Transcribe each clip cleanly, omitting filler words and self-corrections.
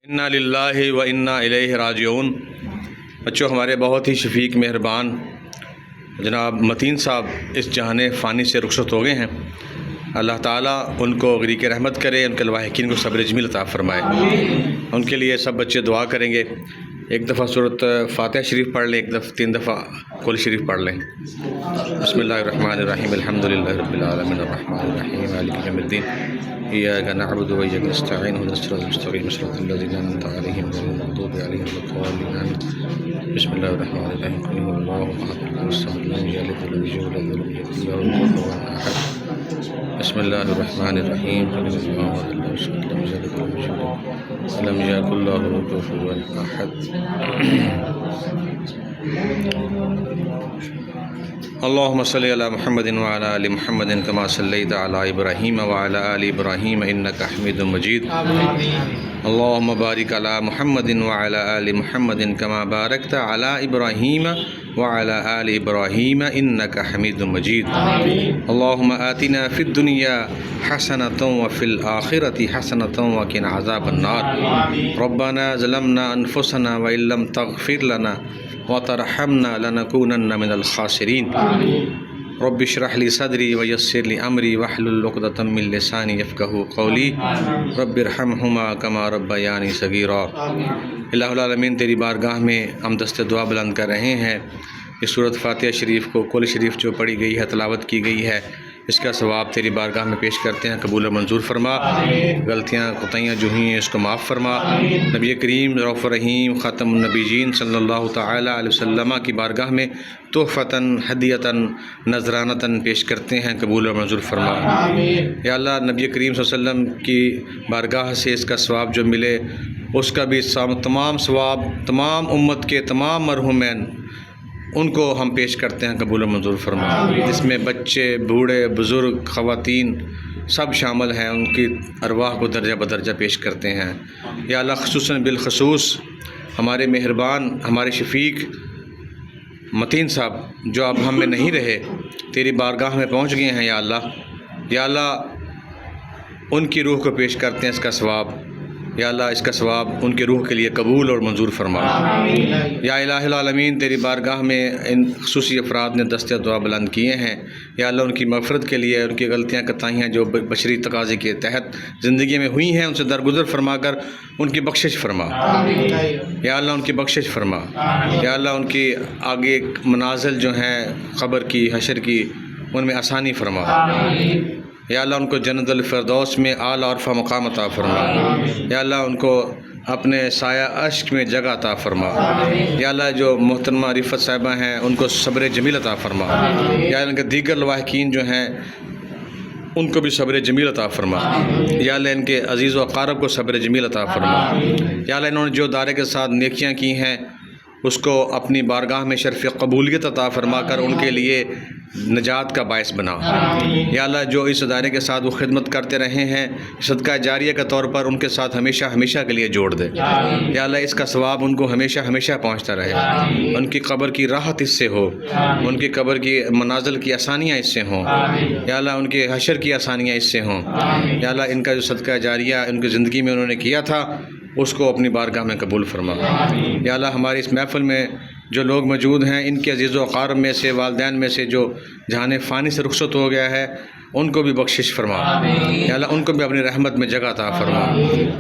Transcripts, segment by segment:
انا للہ و انا الیہ راجعون۔ بچوں، ہمارے بہت ہی شفیق مہربان جناب متین صاحب اس جہان فانی سے رخصت ہو گئے ہیں۔ اللہ تعالیٰ ان کو غریق رحمت کرے، ان کے لواحقین کو صبر جمیل عطا فرمائے۔ ان کے لیے سب بچے دعا کریں گے۔ ایک دفعہ سورۃ فاتحہ شریف پڑھ لیں، 3 دفعہ قل شریف پڑھ لیں۔ بسم اللہ الرحمن الرحیم، الحمدللہ رب العالمین الرحمن الرحیم مالک یوم الدین، ایاک نعبد و ایاک نستعین، اهدنا الصراط المستقیم صراط الذین انعمت علیہم غیر المغضوب علیہم ولا الضالین۔ بسم اللہ الرحمن الرحیم، قل هو اللہ احد اللہ الصمد لم یلد ولم یولد ولم یکن له کفوا احد۔ بسم اللہ الرحمن الرحیم، قل هو اللہ احد اللہ الصمد لم یلد ولم یولد ولم یکن له کفوا احد۔ اللهم صل على محمد وعلى آل محمد كما صليت على إبراهيم وعلى آل إبراهيم إنك حميد مجيد۔ اللهم بارك على محمد وعلى آل محمد كما باركت على إبراهيم وعلى آل إبراهيم إنك حميد مجيد۔ اللهم آتنا في الدنيا حسنة وفي الآخرة حسنة وقنا عذاب النار۔ ربنا ظلمنا أنفسنا وإن لم تغفر لنا وترحمنا لنكونن من الخاسرين۔ رب اشرح لي صدري ويسر لي امري واحلل عقدة من لساني يفقهوا قولي رب ارحمهما كما ربياني صغيرا۔ الہ العالمین، تیری بارگاہ میں ہم دست دعا بلند کر رہے ہیں۔ اس سورۃ فاتحہ شریف کو قل شریف جو پڑھی گئی ہے، تلاوت کی گئی ہے، اس کا ثواب تیری بارگاہ میں پیش کرتے ہیں، قبول و منظور فرما۔ غلطیاں کوتاہیاں جو ہوئی ہیں اس کو معاف فرما۔ نبی کریم رؤوف رحیم خاتم النبیین صلی اللہ تعالیٰ علیہ وسلم کی بارگاہ میں تحفتاً ہدیتاً نذرانتاً پیش کرتے ہیں، قبول و منظور فرما۔ یا اللہ، نبی کریم صلی اللہ علیہ وسلم کی بارگاہ سے اس کا ثواب جو ملے، اس کا بھی تمام ثواب تمام امت کے تمام مرحومین ان کو ہم پیش کرتے ہیں، قبول و منظور فرما۔ جس میں بچے، بوڑھے، بزرگ، خواتین سب شامل ہیں، ان کی ارواح کو درجہ بدرجہ پیش کرتے ہیں۔ یا اللہ، خصوصاً بالخصوص ہمارے مہربان، ہمارے شفیق متین صاحب جو اب ہم میں نہیں رہے، تیری بارگاہ میں پہنچ گئے ہیں۔ یا اللہ، یا اللہ، ان کی روح کو پیش کرتے ہیں اس کا ثواب۔ یا اللہ، اس کا ثواب ان کے روح کے لیے قبول اور منظور فرما۔ یا الہ العالمین، تیری بارگاہ میں ان خصوصی افراد نے دست دعا بلند کیے ہیں، یا اللہ ان کی مغفرت کے لیے، ان کی غلطیاں کوتاہیاں جو بشری تقاضے کے تحت زندگی میں ہوئی ہیں ان سے درگزر فرما کر ان کی بخشش فرما۔ یا اللہ، ان کی بخشش فرما۔ یا اللہ، ان کی آگے منازل جو ہیں قبر کی، حشر کی، ان میں آسانی فرما۔ یا اللہ، ان کو جنت الفردوس میں اعلیٰ عرفہ مقام عطا فرما۔ یا اللہ، ان کو اپنے سایہ عشق میں جگہ عطا فرما۔ یا اللہ، جو محترمہ رفت صاحبہ ہیں ان کو صبر جمیل عطا فرما۔ یا اللہ، ان کے دیگر لواحقین جو ہیں ان کو بھی صبر جمیل عطا فرما۔ یا اللہ، ان کے عزیز و اقارب کو صبر جمیل عطا فرما۔ یا اللہ، انہوں نے جو دائرے کے ساتھ نیکیاں کی ہیں اس کو اپنی بارگاہ میں شرف قبولیت عطا فرما کر ان کے لیے نجات کا باعث بنا۔ یا اللہ، جو اس ادارے کے ساتھ وہ خدمت کرتے رہے ہیں، صدقہ جاریہ کے طور پر ان کے ساتھ ہمیشہ ہمیشہ کے لیے جوڑ دے۔ یا اللہ، اس کا ثواب ان کو ہمیشہ ہمیشہ پہنچتا رہے، ان کی قبر کی راحت اس سے ہو، ان کی قبر کی منازل کی آسانیاں اس سے ہوں۔ یا اللہ، ان کے حشر کی آسانیاں اس سے ہوں۔ یا اللہ، ان کا جو صدقہ جاریہ ان کی زندگی میں انہوں نے کیا تھا اس کو اپنی بارگاہ میں قبول فرما۔ یا اللہ، ہماری اس محفل میں جو لوگ موجود ہیں ان کے عزیز و اقارب میں سے، والدین میں سے جو جہان فانی سے رخصت ہو گیا ہے ان کو بھی بخشش فرما۔ یا اللہ، ان کو بھی اپنی رحمت میں جگہ عطا فرما۔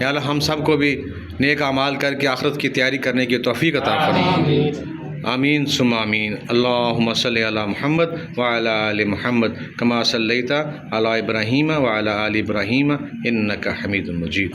یا اللہ، ہم سب کو بھی نیک اعمال کر کے آخرت کی تیاری کرنے کی توفیق عطا فرما۔ آمین ثم آمین۔ اللہم صلی علی محمد وعلی آل محمد کما صلیت علی ابراہیم وعلی آل ابراہیم انک حمید مجید۔